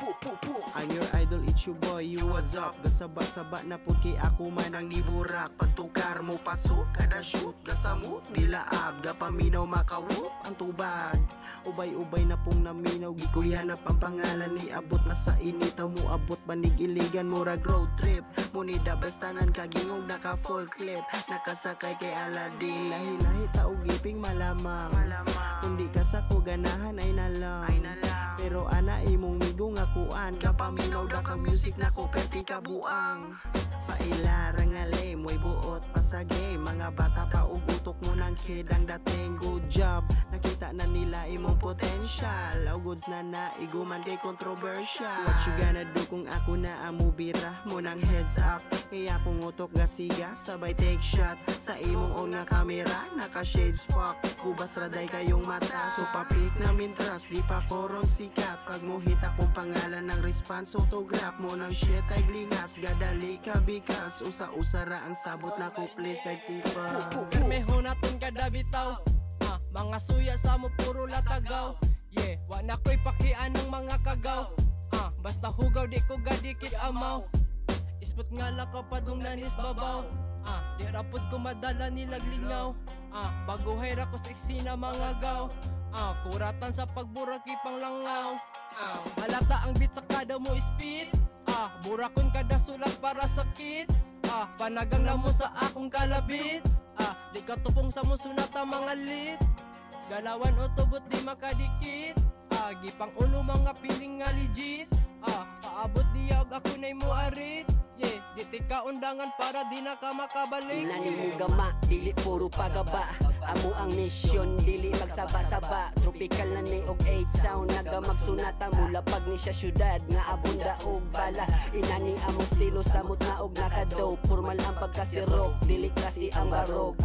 I'm your idol, it's your boy, you was up. Gasaba-saba na puti ako man ang niburak. Pagtukar mo pasok, kada shoot gasamot, dilaab, gapaminaw makawot ang tubag. Ubay-ubay na pong naminaw, gikuyanap ang pangalan ni abot na sa initaw mo abot. Banig-iligan murag road trip, munida bastanan kagingog naka full clip. Nakasakay kay Aladdin, lahi-lahi taog giping malamang. Kundi ka sa ko ganahan ay nalang. Pero ana imong migo nga kuan, kapaminaw daw kang music na ko perti kabuang. Pailarang nga lame, way buot pa sa game. Mga bata pa ugutok mo ng kid ang dating. Good job, nakita na nila imong potential. Goods na naiguman kay controversial. What you gonna do kung ako na amubira mo ng heads up? Kaya kung utok nga siga, sabay take shot. Sa imong own nga camera, naka shades fuck. Gubas raday kayong mata, so papik namin trust. Di pa koron sikat, pag muhit akong pangalan ng response. Autograph mo ng shit ay glingas, gadali ka bikas. Usa-usara ang sabot na ko please ay tipa. Meho naton kada bitaw, mga suya sa mo puro latagaw. Yeah, wa na ko'y pakian ng mga kagaw. Basta hugaw di ko gadikit amaw. Ispot nga lang kapadong nanis babaw. Di rapod ko madala nilag lingaw. Baguhay ra ko sexy na mga gaw. Kuratan sa pagburaki pang langaw. Halata ang beat sa kada mo speed. Burakon kada sulat para sakit. Panagang na mo sa akong kalabit. Di ka tupong sa musunat ang mga lit. Galawan o tubot di makadikit. Gipang ulo mga piling nga legit. Paabot diya og ako na'y mo arit. Yeah, di tika undangan para di na ka makabalik. Nani mo gama, dili puro pagaba. Amo ang mission, dili magsaba-saba. Tropical na ni og 8 sound, naga magsunata mula pag ni siya syudad nga abunda og bala. Inani amo stilo samot na og nakadaw. Formal ang pagkasirok, dili kasi ang barog.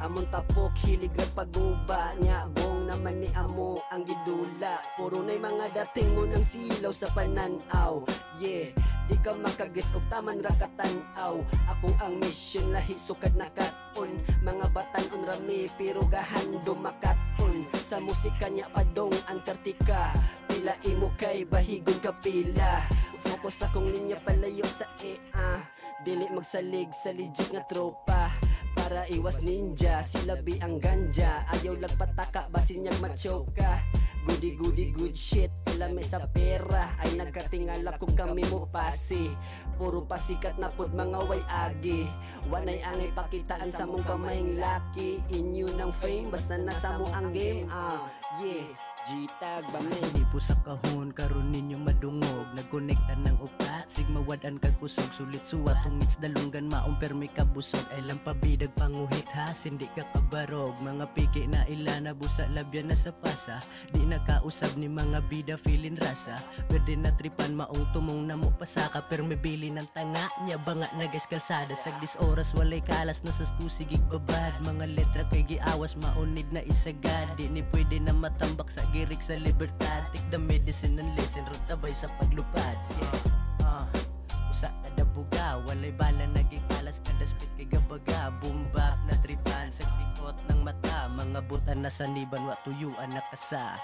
Amon tapok, hilig ag paguba. Nya bong naman ni amo ang gidula. Puro na'y mga dating mo ng silaw sa pananaw. Yeah, di ka makagets og taman ra katanaw. Ako ang mission lahi sukad na katon. Mga batan-on rami pero gahando makaton. Sa musika niya padong Antarctica. Pila imo kay bahigon kapila. Focus akong linya palayo sa dili magsalig sa legit nga tropa. Para iwas ninja, silabi ang ganja. Ayaw lagpataka, basin niyang machoka. Goody good shit, ilame sa pera. Ay nagkatingala kung kami mo pasi. Puro pasikat na pod mga way agi. Wanay angay pakitaan sa mong kamayng laki. Inyo ng fame, basta nasa mo ang game. Yeah, G-tag ba may di po sa kahon, karon ninyo madungog. Nagkonekta ng upat, sigmawadan kag kusog. Sulit suwat, tungits dalunggan maong permi kabusog. Ay lang pabidag panguhit ha, hindi ka kabarog. Mga piki na ilana, busa labyan na sa pasa. Di nakausab ni mga bida, feeling rasa. Pwede na tripan, maong tumong na mo pasaka. Permi bili ng tanga, nya banga na guys kalsada. Sagdis oras, walay kalas na sa stusigig babad. Mga letra kay giawas, maunid na isagad. Di ni pwede na matambak sa girik sa libertad. Take the medicine and listen, root sabay sa paglupad. Yeah, usa kada buga, walay bala naging alas. Kada spit kay gabaga, boom bap na tripan. Sa pikot ng mata, mga butan na saniban, wa tuyuan na kasa.